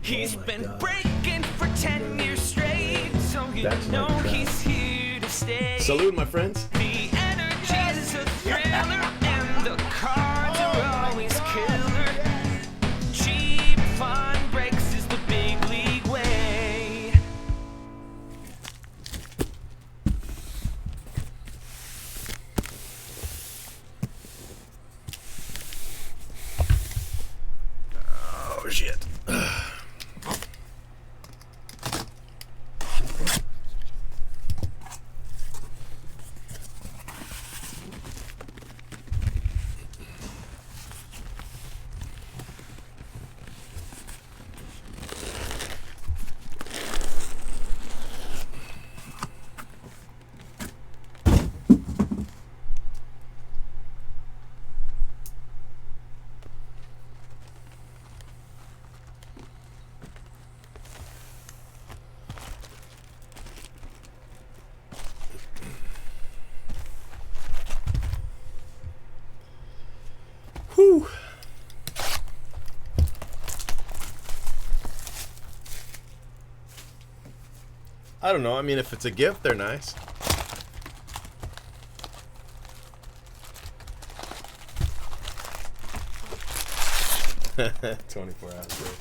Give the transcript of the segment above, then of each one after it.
He's been breaking for 10 years straight, so you know he's here to stay. Salute, my friends. The energy is a thriller, and the cards are always killer. Cheap fun breaks is the big league way. Oh, shit. Whew. I don't know. I mean, if it's a gift, they're nice. $24 hours.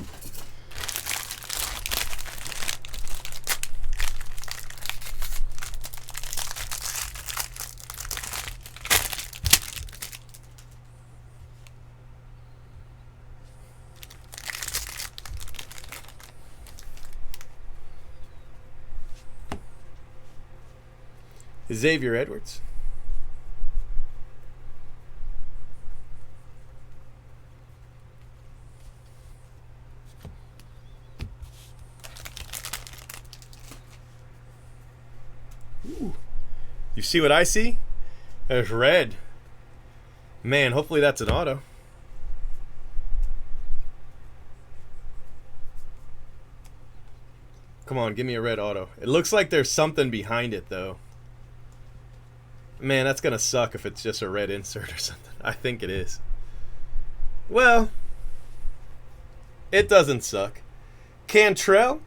Xavier Edwards. Ooh. You see what I see? There's red. Man, hopefully that's an auto. Come on, give me a red auto. It looks like there's something behind it, though. Man, that's going to suck if it's just a red insert or something. I think it is. Well, it doesn't suck. Cantrell,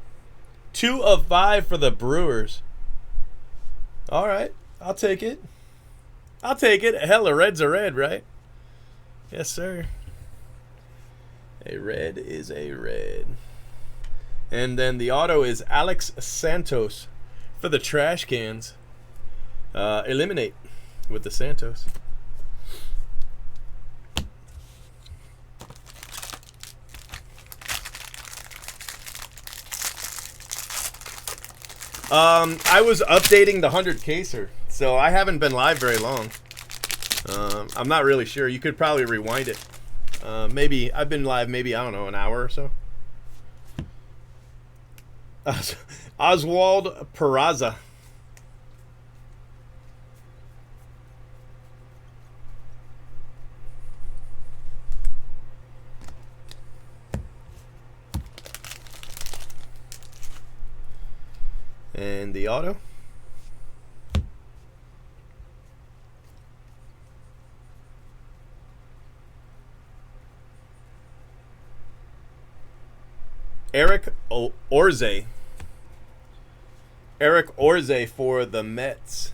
2 of 5 for the Brewers. All right, I'll take it. I'll take it. Hell, a red's a red, right? Yes, sir. A red is a red. And then the auto is Alex Santos for the Trash Cans. Eliminate with the Santos. I was updating the 100 caser, so I haven't been live very long. I'm not really sure. You could probably rewind it. Maybe I've been live maybe, I don't know, an hour or so. Oswald Peraza. And the auto. Eric Orze. Eric Orze for the Mets.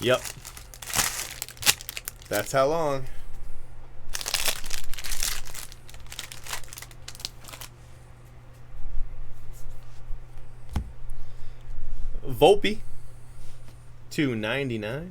Yep. That's how long. Volpe, $2.99.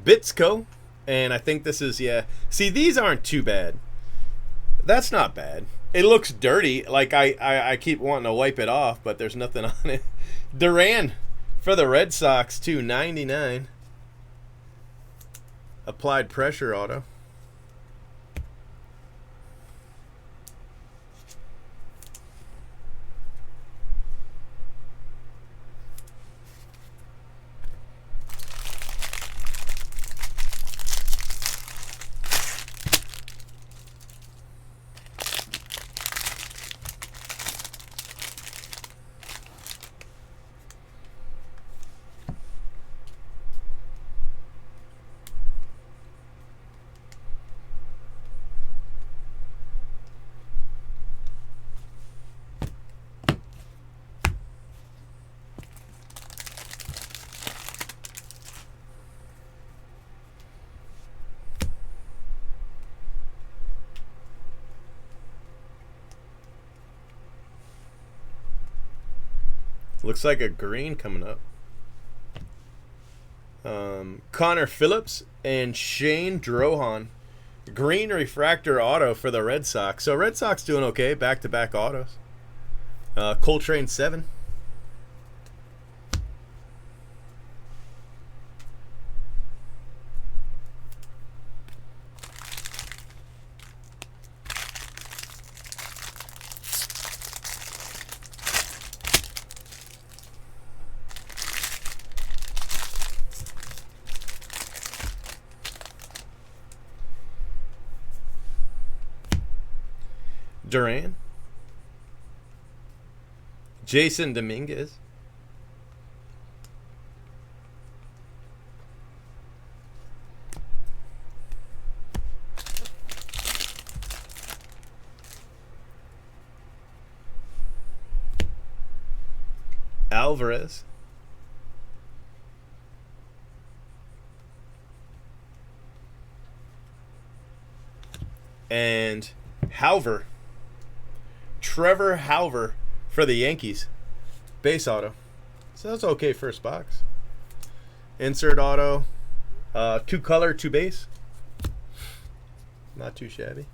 Bitsko, and I think this is, yeah. See, these aren't too bad. That's not bad. It looks dirty. Like, I keep wanting to wipe it off, but there's nothing on it. Duran for the Red Sox, $2.99. Applied pressure auto. Looks like a green coming up. Connor Phillips and Shane Drohan. Green refractor auto for the Red Sox. So Red Sox doing okay. Back-to-back autos. Coltrane 7. Duran. Jason Dominguez. Alvarez. And Halver. Trevor Halver for the Yankees. Base auto. So that's okay first box. Insert auto. 2 color, 2 base. Not too shabby.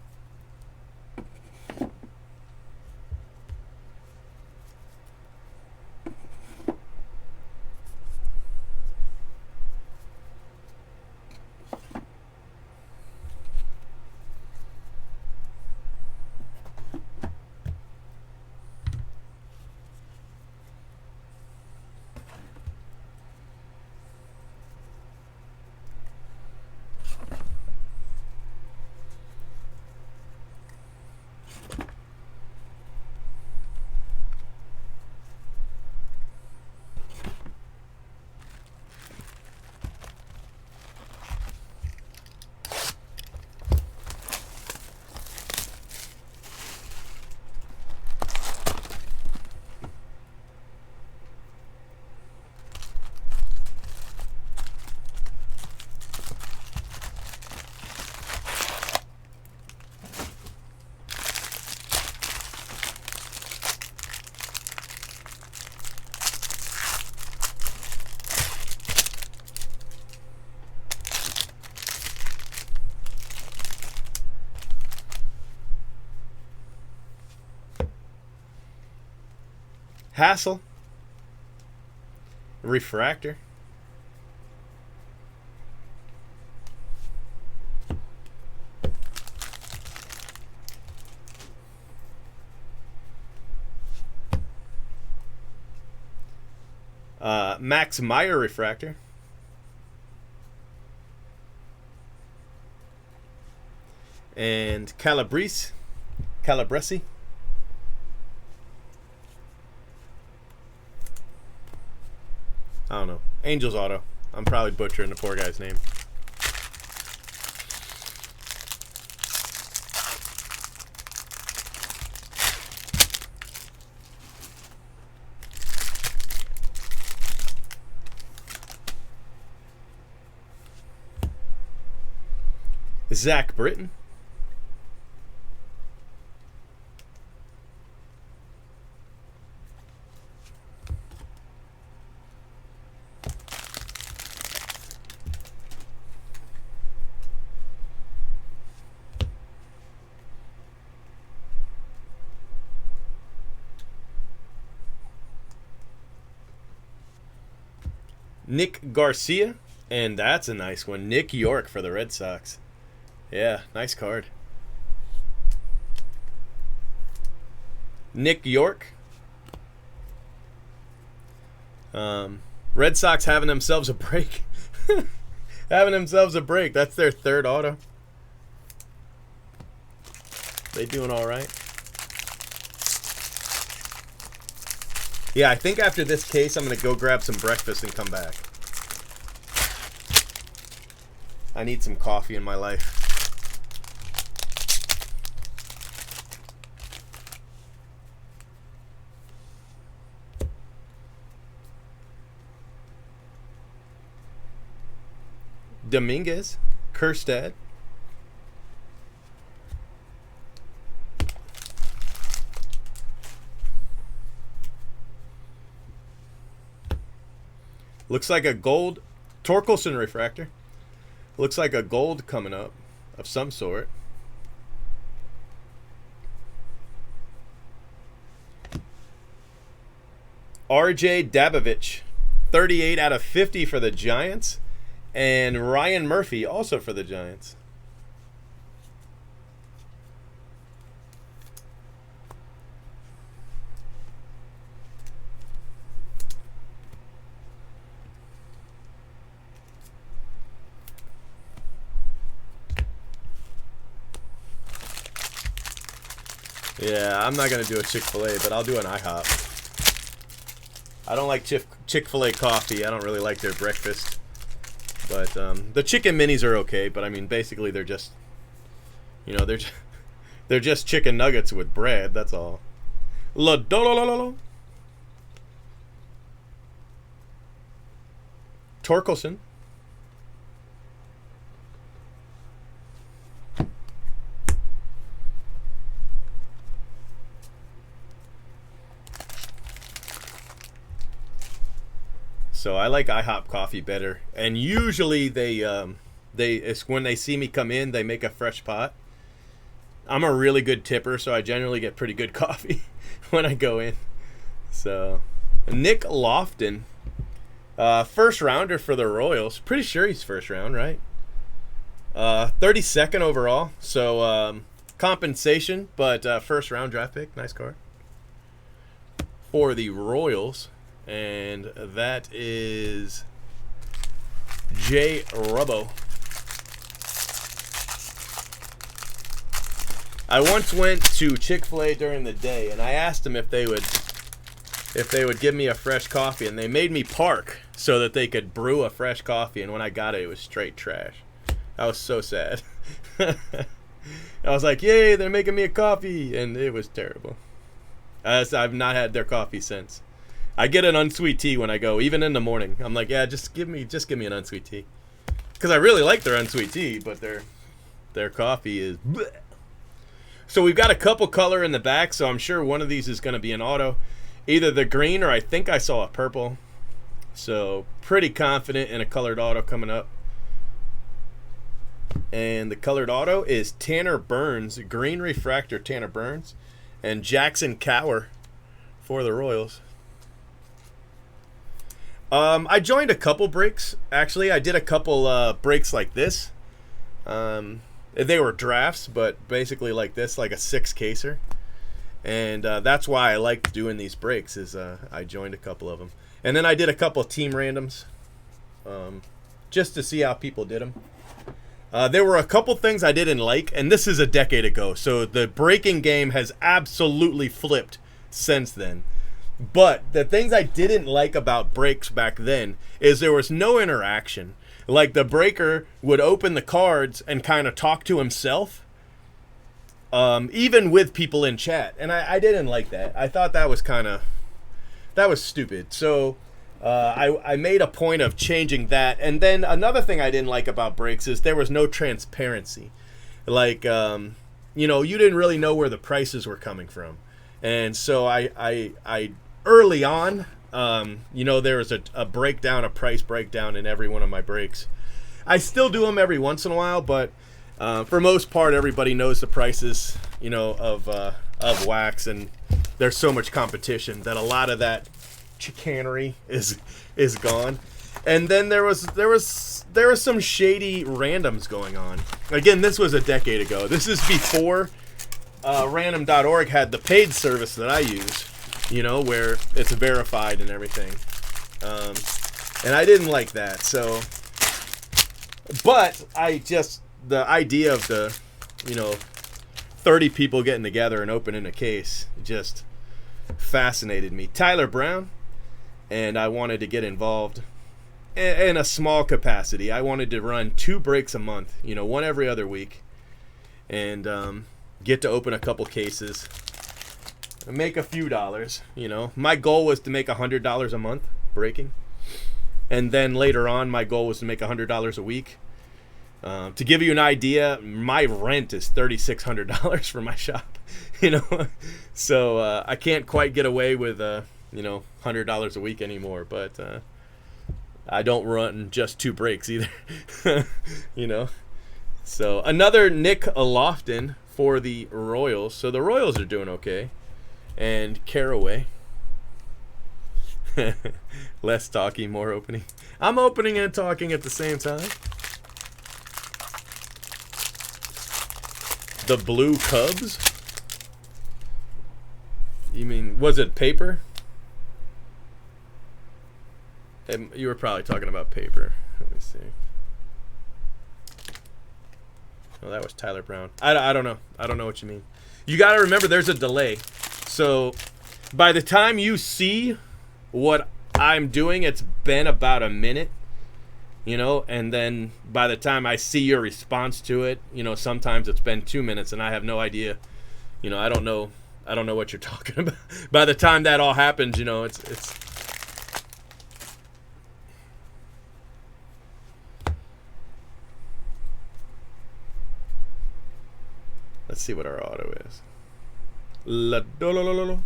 Hassel. Refractor. Max Meyer refractor. And Calabrese. Calabrese. I don't know. Angels auto. I'm probably butchering the poor guy's name. Zach Britton. Nick Garcia, and that's a nice one. Nick York for the Red Sox. Yeah, nice card. Nick York. Red Sox having themselves a break. Having themselves a break. That's their third auto. They doing all right. Yeah, I think after this case, I'm going to go grab some breakfast and come back. I need some coffee in my life. Dominguez, Kerstad. Looks like a gold Torkelson refractor. Looks like a gold coming up of some sort. RJ Dabovich, 38 out of 50 for the Giants. And Ryan Murphy also for the Giants. Yeah, I'm not going to do a Chick-fil-A, but I'll do an IHOP. I don't like Chick-fil-A coffee. I don't really like their breakfast. But the chicken minis are okay, but I mean basically they're just, you know, they're just chicken nuggets with bread, that's all. Torkelson. So I like IHOP coffee better, and usually it's when they see me come in, they make a fresh pot. I'm a really good tipper, so I generally get pretty good coffee when I go in. So Nick Lofton, first rounder for the Royals. Pretty sure he's first round, right? 32nd overall, so compensation, but first round draft pick. Nice card for the Royals. And that is Jay Rubbo. I once went to Chick-fil-A during the day, and I asked them if they would give me a fresh coffee, and they made me park so that they could brew a fresh coffee. And when I got it, it was straight trash. I was so sad. I was like, "Yay, they're making me a coffee," and it was terrible. I've not had their coffee since. I get an unsweet tea when I go, even in the morning. I'm like, yeah, just give me an unsweet tea, because I really like their unsweet tea, but their coffee is bleh. So we've got a couple color in the back, so I'm sure one of these is going to be an auto, either the green or I think I saw a purple. So pretty confident in a colored auto coming up. And the colored auto is Tanner Burns, green refractor Tanner Burns, and Jackson Cower for the Royals. I joined a couple breaks. Actually, I did a couple breaks like this. They were drafts, but basically like this, like a 6-caser. And that's why I liked doing these breaks, is I joined a couple of them. And then I did a couple team randoms just to see how people did them. There were a couple things I didn't like, and this is a decade ago, so the breaking game has absolutely flipped since then. But the things I didn't like about breaks back then is there was no interaction. Like, the breaker would open the cards and kind of talk to himself, even with people in chat. And I didn't like that. I thought that was stupid. So I made a point of changing that. And then another thing I didn't like about breaks is there was no transparency. Like, you didn't really know where the prices were coming from. And so I early on, there was a breakdown, a price breakdown in every one of my breaks. I still do them every once in a while, but for most part, everybody knows the prices, of wax, and there's so much competition that a lot of that chicanery is gone. And then there was some shady randoms going on. Again, this was a decade ago. This is before random.org had the paid service that I use, you know, where it's verified and everything. And I didn't like that. So, but the idea of the, you know, 30 people getting together and opening a case just fascinated me. Tyler Brown, and I wanted to get involved in a small capacity. I wanted to run 2 breaks a month, you know, one every other week, and get to open a couple cases, and make a few dollars. You know, my goal was to make $100 a month breaking, and then later on, my goal was to make $100 a week. To give you an idea, my rent is $3,600 for my shop, you know, so I can't quite get away with you know, $100 a week anymore, but I don't run just 2 breaks either, you know. So another Nick Lofton for the Royals. So the Royals are doing okay, and Caraway. Less talking, more opening. I'm opening and talking at the same time. The Blue Cubs? You mean, was it paper? You were probably talking about paper. Let me see. Oh, that was Tyler Brown. I don't know. I don't know what you mean. You got to remember there's a delay. So by the time you see what I'm doing, it's been about a minute. You know, and then by the time I see your response to it, you know, sometimes it's been 2 minutes and I have no idea. You know, I don't know what you're talking about. By the time that all happens, you know, it's let's see what our auto is. La do lo lo lo lo.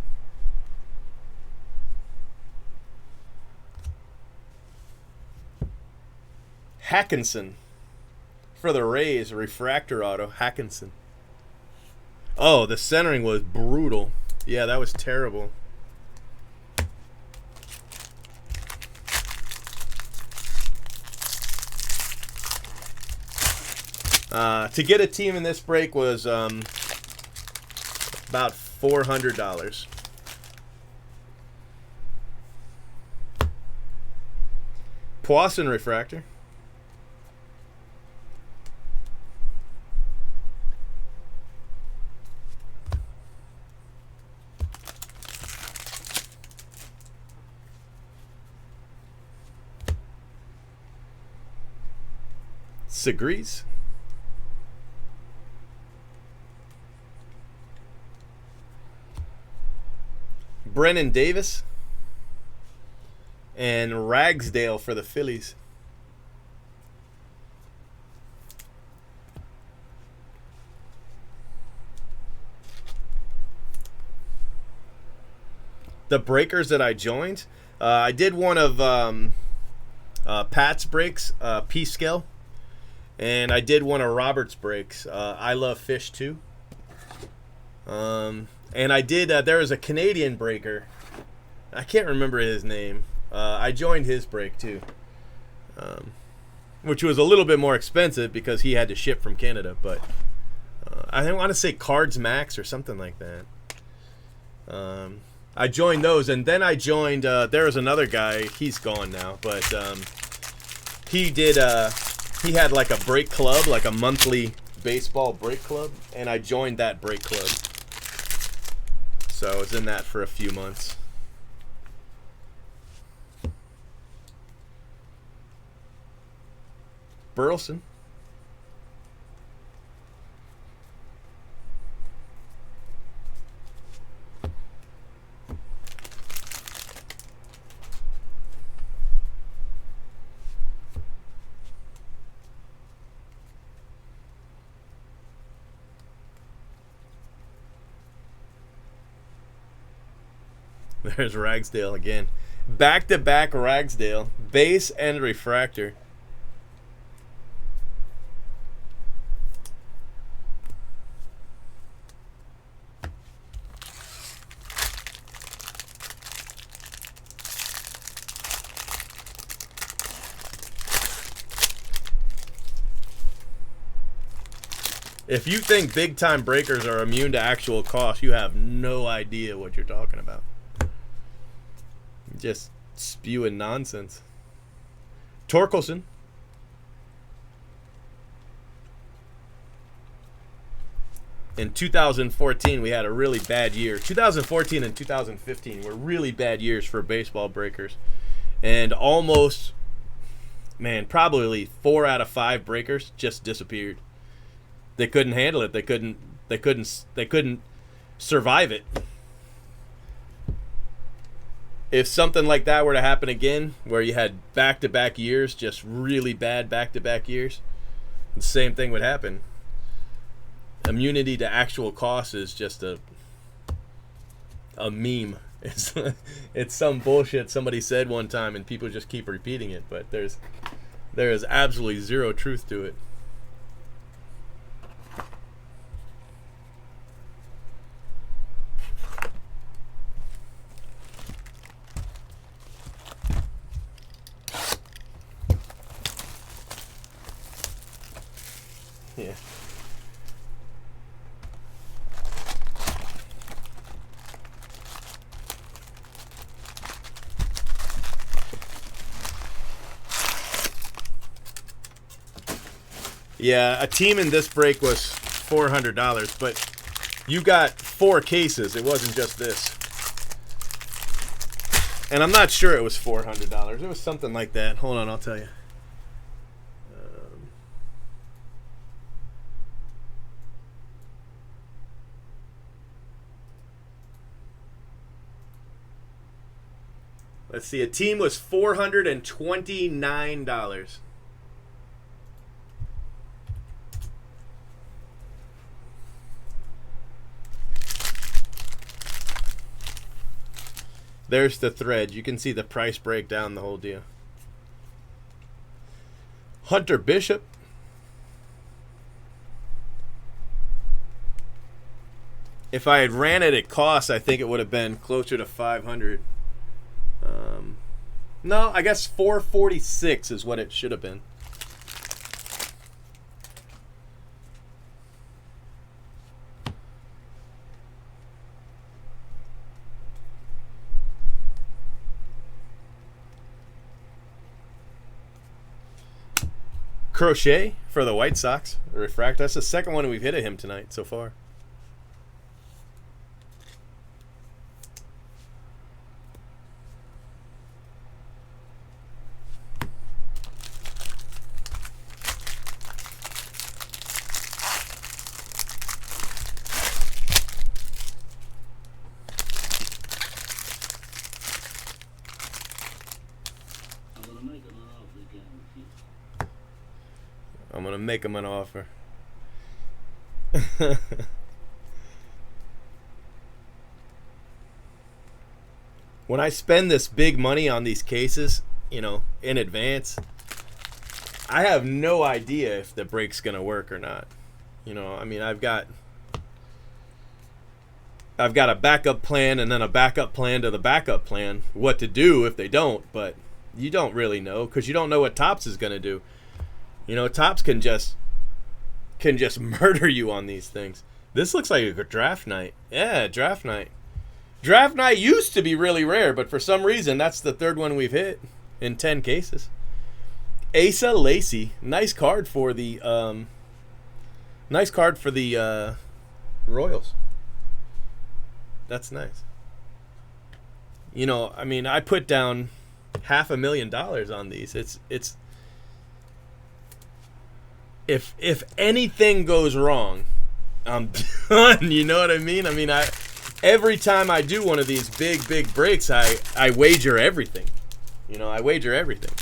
Hackinson for the Rays, refractor auto. Hackinson. Oh, the centering was brutal. Yeah, that was terrible. To get a team in this break was about $400. Poisson refractor. Segrees. Brennan Davis. And Ragsdale for the Phillies. The breakers that I joined, I did one of Pat's breaks, P-Scale. And I did one of Robert's breaks. I love fish too. And I did. There was a Canadian breaker. I can't remember his name. I joined his break too, which was a little bit more expensive because he had to ship from Canada. But I want to say Cards Max or something like that. I joined those, and then I joined. There was another guy. He's gone now, but he did. He had like a break club, like a monthly baseball break club, and I joined that break club. So I was in that for a few months. Burleson. There's Ragsdale again. Back-to-back Ragsdale. Base and refractor. If you think big time breakers are immune to actual cost, you have no idea what you're talking about. Just spewing nonsense. Torkelson. In 2014, we had a really bad year. 2014 and 2015 were really bad years for baseball breakers. And almost, man, probably 4 out of 5 breakers just disappeared. They couldn't handle it. They couldn't survive it. If something like that were to happen again, where you had back-to-back years, just really bad back-to-back years, the same thing would happen. Immunity to actual cost is just a meme. It's some bullshit somebody said one time, and people just keep repeating it. But there is absolutely zero truth to it. Yeah. Yeah, a team in this break was $400, but you got 4 cases. It wasn't just this. And I'm not sure it was $400. It was something like that. Hold on, I'll tell you. Let's see, a team was $429. There's the thread. You can see the price breakdown, the whole deal. Hunter Bishop. If I had ran it at cost, I think it would have been closer to 500. No, I guess 446 is what it should have been. Crochet for the White Sox. Refract. That's the second one we've hit at him tonight so far. I'm going to make him an offer. When I spend this big money on these cases, in advance, I have no idea if the break's going to work or not. I've got a backup plan and then a backup plan to the backup plan, what to do if they don't, but you don't really know because you don't know what Topps is going to do. Topps can just murder you on these things. This looks like a draft night. Yeah, draft night. Draft night used to be really rare, but for some reason, that's the third one we've hit in 10 cases. Asa Lacy, nice card for the Royals. That's nice. I put down $500,000 on these. It's if anything goes wrong, I'm done. You know what I mean? Every time I do one of these big breaks, I wager everything. I wager everything.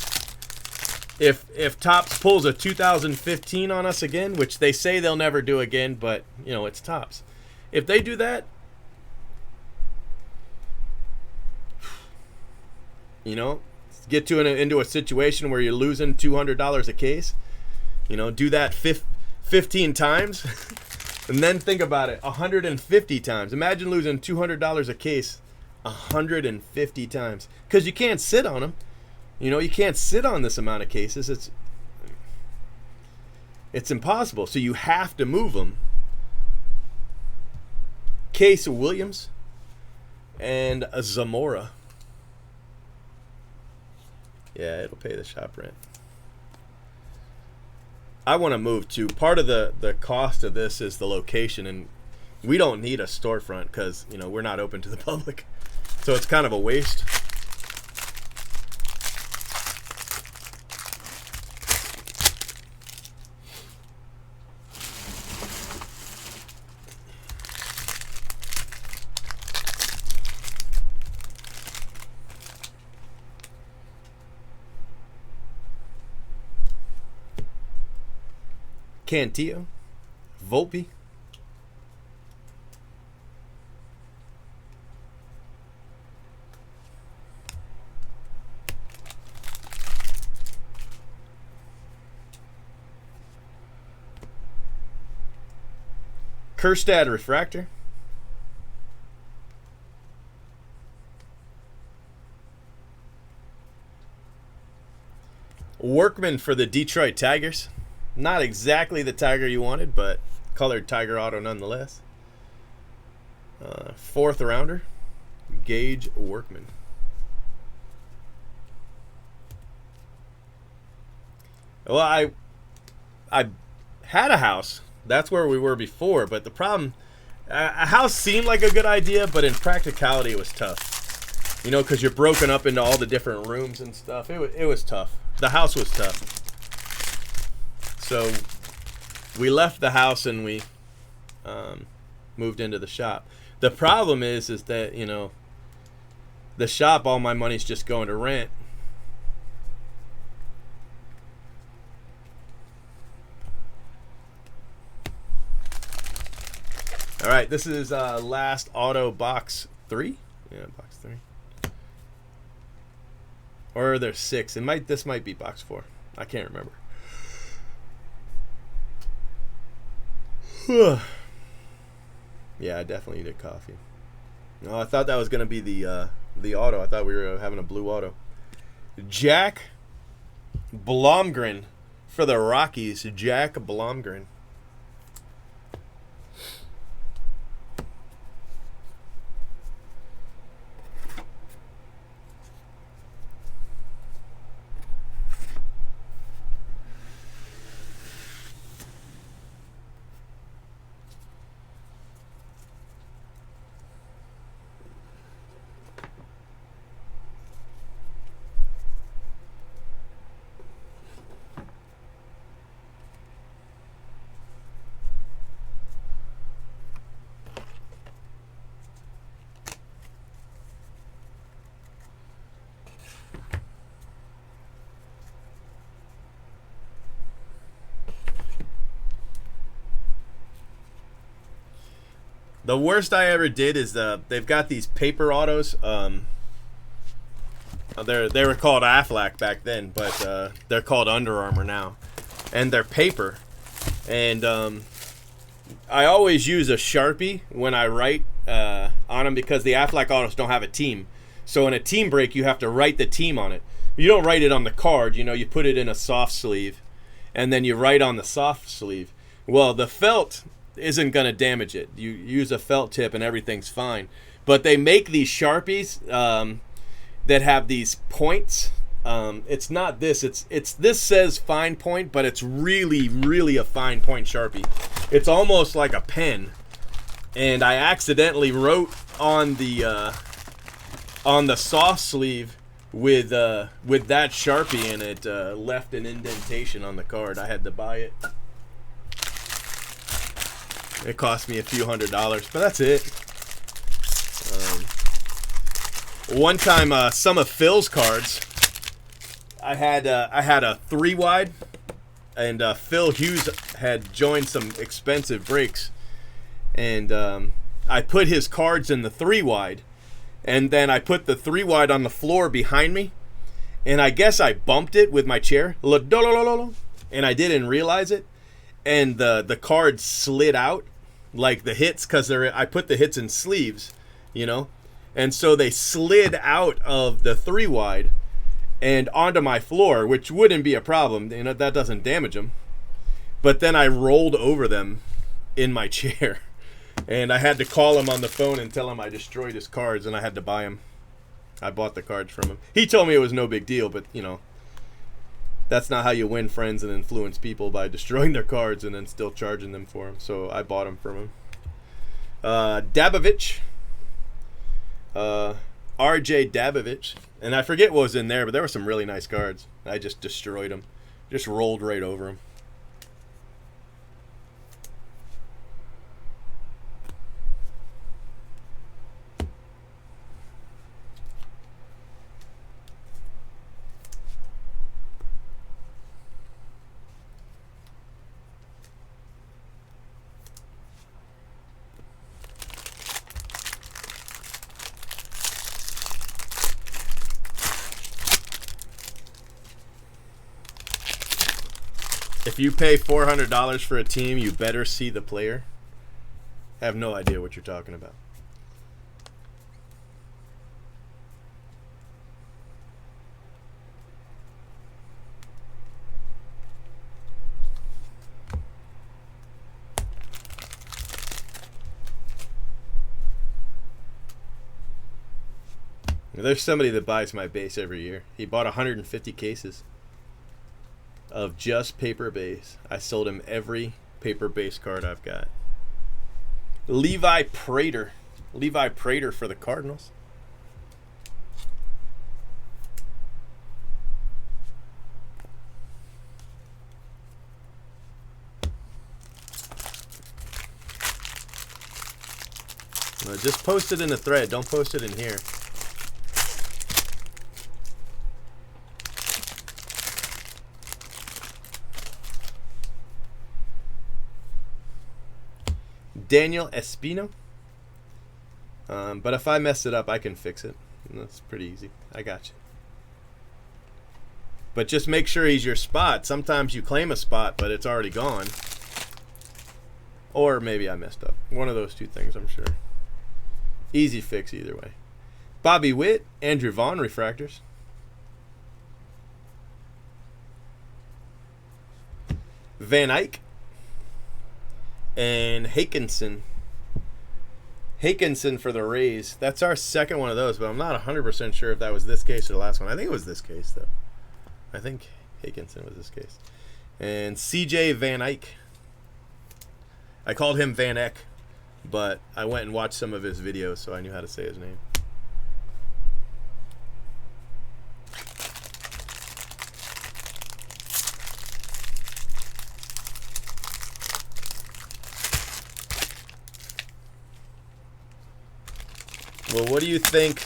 If Topps pulls a 2015 on us again, which they say they'll never do again, but it's Topps. If they do that, get into a situation where you're losing $200 a case. Do that 15 times, and then think about it, 150 times. Imagine losing $200 a case 150 times, because you can't sit on them. You can't sit on this amount of cases. It's impossible. So you have to move them. Case Williams and a Zamora. Yeah, it'll pay the shop rent. I want to move to. Part of the cost of this is the location, and we don't need a storefront because, you know, we're not open to the public. So it's kind of a waste. Cantillo, Volpe, Kerstad Refractor, Workman for the Detroit Tigers. Not exactly the Tiger you wanted, but colored Tiger auto nonetheless. Fourth rounder, Gage Workman. Well, I had a house. That's where we were before, but the problem, a house seemed like a good idea, but in practicality it was tough. You know, because you're broken up into all the different rooms and stuff. It was tough. The house was tough. So we left the house and we moved into the shop. The problem is that, you know, the shop, all my money's just going to rent. All right, this is last auto box 3. Yeah, box 3. Or there's 6. This might be box 4. I can't remember. Yeah, I definitely needed coffee. No, I thought that was gonna be the auto. I thought we were having a blue auto. Jack Blomgren for the Rockies. Jack Blomgren. The worst I ever did is they've got these paper autos. They were called Aflac back then, but they're called Under Armour now, and they're paper. And I always use a Sharpie when I write on them because the Aflac autos don't have a team. So in a team break, you have to write the team on it. You don't write it on the card. You know, you put it in a soft sleeve, and then you write on the soft sleeve. Well, the felt isn't going to damage it. You use a felt tip and everything's fine. But they make these Sharpies that have these points. It's not this. It's this says fine point, but it's really, really a fine point Sharpie. It's almost like a pen. And I accidentally wrote on the soft sleeve with that Sharpie, and it left an indentation on the card. I had to buy it. It cost me a few $100s, but that's it. One time, some of Phil's cards, I had a 3-wide, and Phil Hughes had joined some expensive breaks, and I put his cards in the 3-wide, and then I put the 3-wide on the floor behind me, and I guess I bumped it with my chair, and I didn't realize it, and the cards slid out. Like the hits, because I put the hits in sleeves, you know, and so they slid out of the 3-wide and onto my floor, which wouldn't be a problem, you know, that doesn't damage them. But then I rolled over them in my chair. And I had to call him on the phone and tell him I destroyed his cards, and I had to buy him. I bought the cards from him. He told me it was no big deal, but, you know, that's not how you win friends and influence people, by destroying their cards and then still charging them for them. So I bought them from him. Dabovich. RJ Dabovich. And I forget what was in there, but there were some really nice cards. I just destroyed them. Just rolled right over them. If you pay $400 for a team, you better see the player. I have no idea what you're talking about. There's somebody that buys my base every year. He bought 150 cases of just paper base. I sold him every paper base card I've got. Levi Prater. Levi Prater for the Cardinals. Just post it in the thread. Don't post it in here. Daniel Espino. But if I mess it up, I can fix it. That's pretty easy. I got you. But just make sure he's your spot. Sometimes you claim a spot, but it's already gone. Or maybe I messed up. One of those two things, I'm sure. Easy fix either way. Bobby Witt, Andrew Vaughn refractors. Van Eyck. And Hakinson. Hakinson for the Rays. That's our second one of those, but I'm not 100% sure if that was this case or the last one. I think it was this case, though. I think Hakinson was this case. And CJ Van Eyck. I called him Van Eck, but I went and watched some of his videos, so I knew how to say his name. Well, what do you think?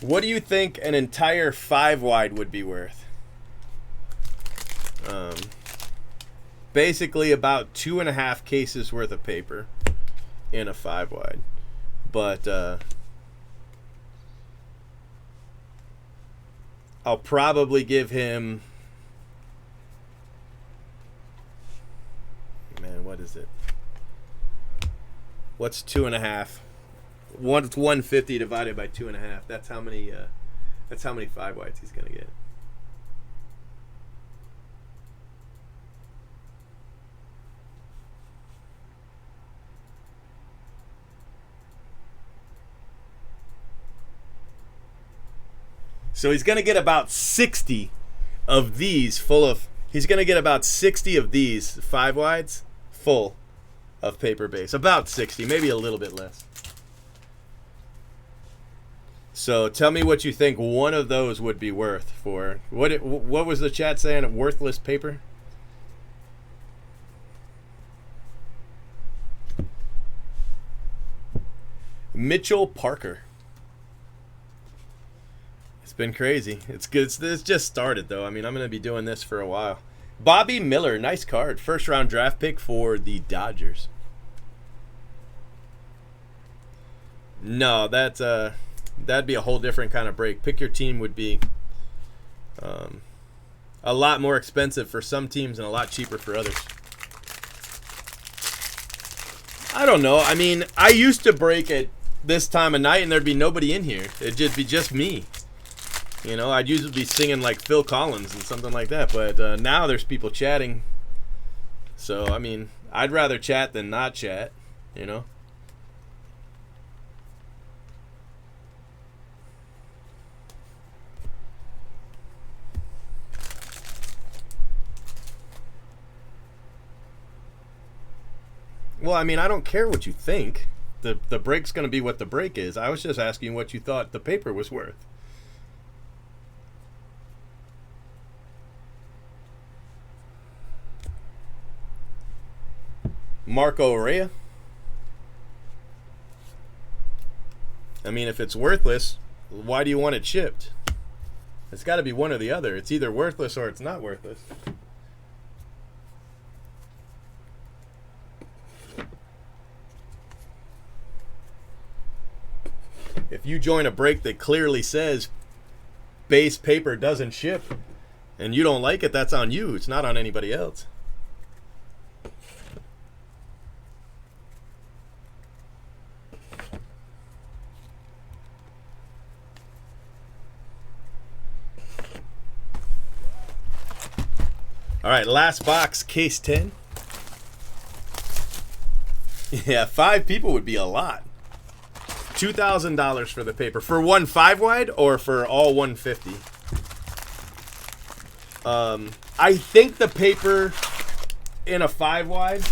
What do you think an entire 5-wide would be worth? Basically about 2.5 cases worth of paper in a 5-wide. But I'll probably give him, man, what is it? What's 2.5? 150 divided by 2.5. That's how many 5-wides he's gonna get. So he's gonna get about 60 of these full of. He's gonna get about 60 of these 5-wides full of paper base. About 60, maybe a little bit less. So tell me what you think one of those would be worth for. What was the chat saying? Worthless paper? Mitchell Parker. It's been crazy. It's good. It's just started, though. I mean, I'm going to be doing this for a while. Bobby Miller. Nice card. First round draft pick for the Dodgers. No, that's that'd be a whole different kind of break. Pick your team would be a lot more expensive for some teams and a lot cheaper for others. I don't know. I mean, I used to break at this time of night and there'd be nobody in here. It'd just be just me. You know, I'd usually be singing like Phil Collins and something like that. But now there's people chatting So, I mean, I'd rather chat than not chat, you know? Well, I mean, I don't care what you think. The break's going to be what the break is. I was just asking what you thought the paper was worth. Marco Rea. I mean, if it's worthless, why do you want it shipped? It's got to be one or the other. It's either worthless or it's not worthless. If you join a break that clearly says base paper doesn't ship and you don't like it, that's on you. It's not on anybody else. All right, last box, case 10. Yeah, 5 people would be a lot. $2,000 for the paper. For one 5-wide or for all 150? I think the paper in a 5-wide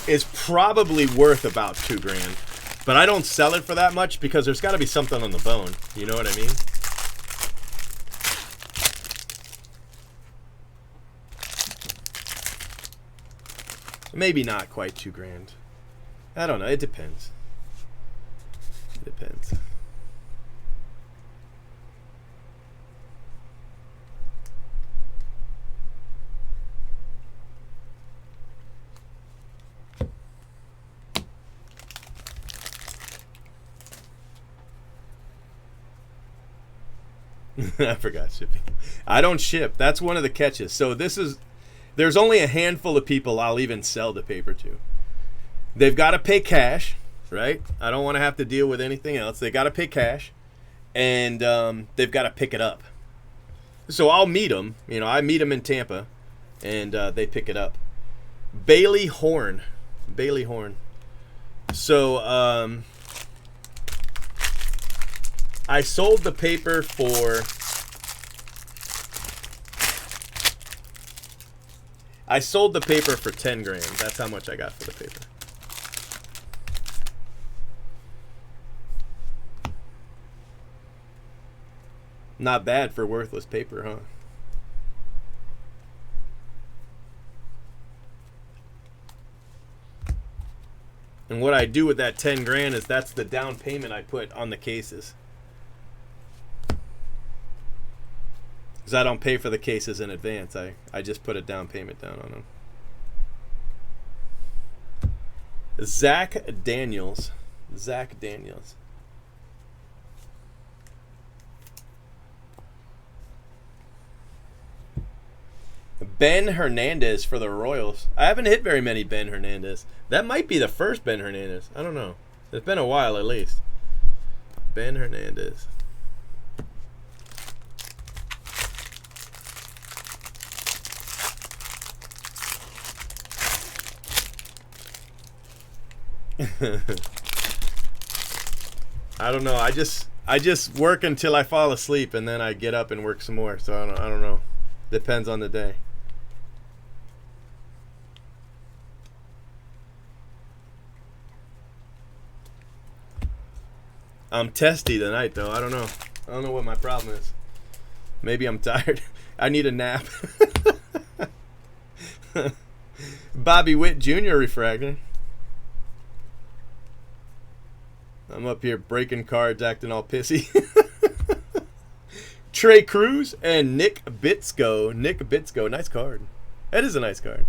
is probably worth about $2,000. But I don't sell it for that much because there's got to be something on the bone. You know what I mean? Maybe not quite $2,000. I don't know. It depends. It depends. I forgot shipping. I don't ship. That's one of the catches. So there's only a handful of people I'll even sell the paper to. They've got to pay cash, right? I don't want to have to deal with anything else. They got to pay cash, and they've got to pick it up. So I'll meet them. You know, I meet them in Tampa, and they pick it up. Bailey Horn. So I sold the paper for... I sold the paper for $10,000. That's how much I got for the paper. Not bad for worthless paper, huh? And what I do with that $10,000 is that's the down payment I put on the cases. Because I don't pay for the cases in advance. I just put a down payment down on them. Zach Daniels. Ben Hernandez for the Royals. I haven't hit very many Ben Hernandez. That might be the first Ben Hernandez. I don't know. It's been a while at least. Ben Hernandez. I don't know. I just work until I fall asleep and then I get up and work some more. So I don't know. Depends on the day. I'm testy tonight though. I don't know. I don't know what my problem is. Maybe I'm tired. I need a nap. Bobby Witt Jr. refractor. I'm up here breaking cards, acting all pissy. Trey Cruz and Nick Bitsko. Nice card. That is a nice card.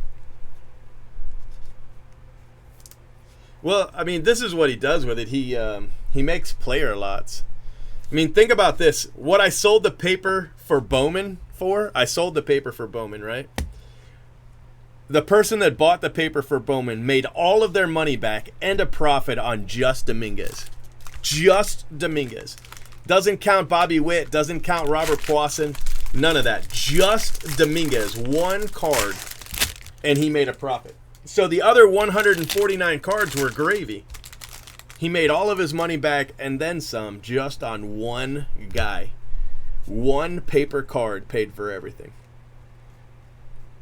Well, I mean, this is what he does with it. He makes player lots. I mean, think about this. What I sold the paper for Bowman for, I sold the paper for Bowman, right? The person that bought the paper for Bowman made all of their money back and a profit on just Dominguez. Just Dominguez. Doesn't count Bobby Witt. Doesn't count Robert Poisson. None of that. Just Dominguez. One card. And he made a profit. So the other 149 cards were gravy. He made all of his money back and then some just on one guy. One paper card paid for everything.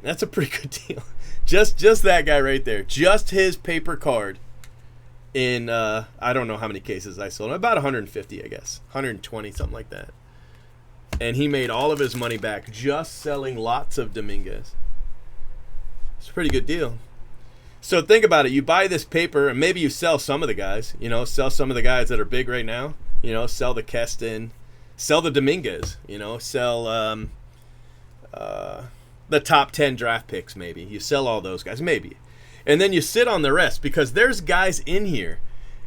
That's a pretty good deal. Just that guy right there. Just his paper card in, I don't know how many cases I sold. About 150, I guess. 120, something like that. And he made all of his money back just selling lots of Dominguez. It's a pretty good deal. So think about it. You buy this paper, and maybe you sell some of the guys. You know, sell some of the guys that are big right now. You know, sell the Keston. Sell the Dominguez. You know, sell the top 10 draft picks maybe. You sell all those guys, maybe. And then you sit on the rest because there's guys in here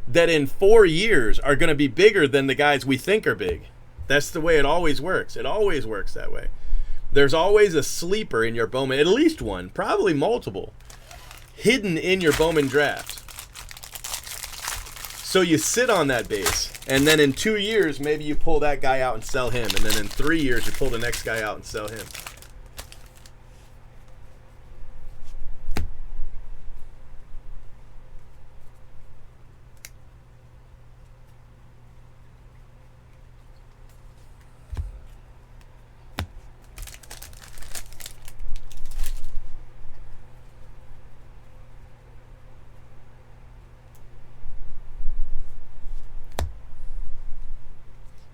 that in 4 years are going to be bigger than the guys we think are big. That's the way it always works. It always works that way. There's always a sleeper in your Bowman, at least one, probably multiple, hidden in your Bowman draft. So you sit on that base, and then in 2 years, maybe you pull that guy out and sell him, and then in 3 years, you pull the next guy out and sell him.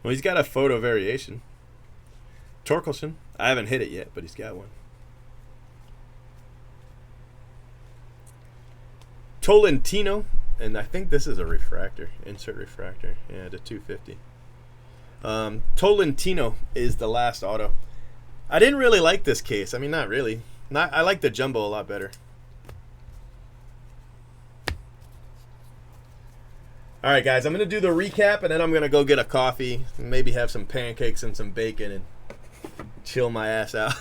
Well, he's got a photo variation. Torkelson. I haven't hit it yet, but he's got one. Tolentino. And I think this is a refractor. Insert refractor. Yeah, to 250. Tolentino is the last auto. I didn't really like this case. I mean, not really. I like the jumbo a lot better. All right, guys, I'm going to do the recap, and then I'm going to go get a coffee, and maybe have some pancakes and some bacon and chill my ass out.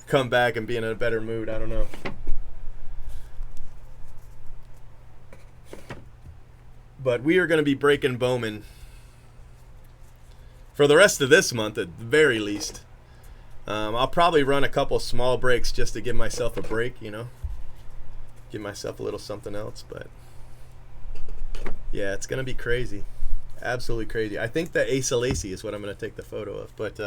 Come back and be in a better mood. I don't know. But we are going to be breaking Bowman for the rest of this month at the very least. I'll probably run a couple small breaks just to give myself a break, you know. Give myself a little something else, but... yeah, it's going to be crazy. Absolutely crazy. I think the Asa Lacy is what I'm going to take the photo of. But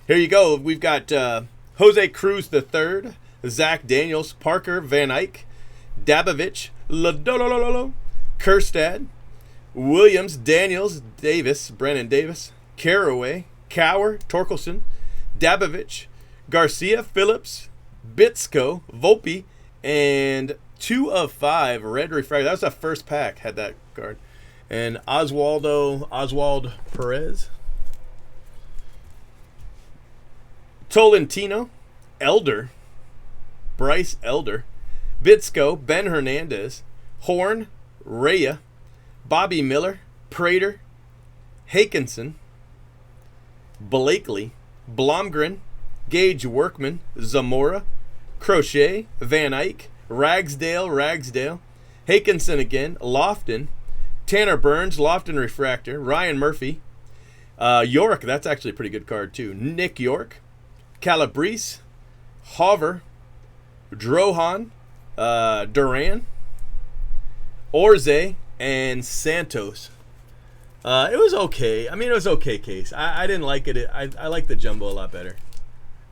here you go. We've got Jose Cruz III, Zach Daniels, Parker Van Eyck, Dabovich, Lodolololo, Kerstad, Williams, Daniels, Davis, Brennan Davis, Caraway, Cower, Torkelson, Dabovich, Garcia, Phillips, Bitsko, Volpe, and 2 of 5 red refractor. That was the first pack, had that card. And Oswald Perez. Tolentino, Elder, Bryce Elder, Bitsko, Ben Hernandez, Horn, Rhea, Bobby Miller, Prater, Hakinson, Blakely, Blomgren, Gage Workman, Zamora, Crochet, Van Eyck, Ragsdale, Hakinson again, Lofton, Tanner Burns, Lofton Refractor, Ryan Murphy, York, that's actually a pretty good card too, Nick York, Calabrese, Hover, Drohan, Duran, Orze, and Santos. It was okay. I mean, it was okay case. I didn't like it. I like the jumbo a lot better.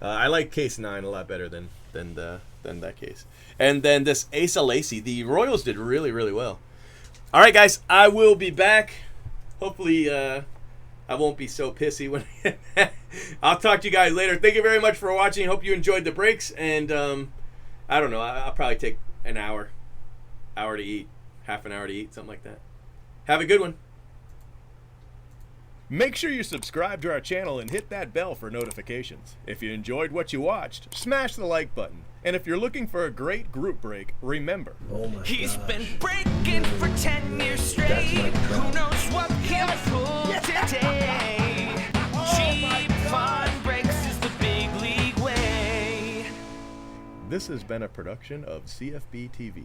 I like case 9 a lot better than that case. And then this Asa Lacy, the Royals did really, really well. All right, guys, I will be back. Hopefully, I won't be so pissy when I'll talk to you guys later. Thank you very much for watching. Hope you enjoyed the breaks. And I don't know. I'll probably take an hour to eat, half an hour to eat, something like that. Have a good one. Make sure you subscribe to our channel and hit that bell for notifications. If you enjoyed what you watched, smash the like button. And if you're looking for a great group break, remember, He's been breaking for 10 years straight. Who knows what he'll pull today? Cheap fun breaks is the big league way. this has been a production of CFB TV.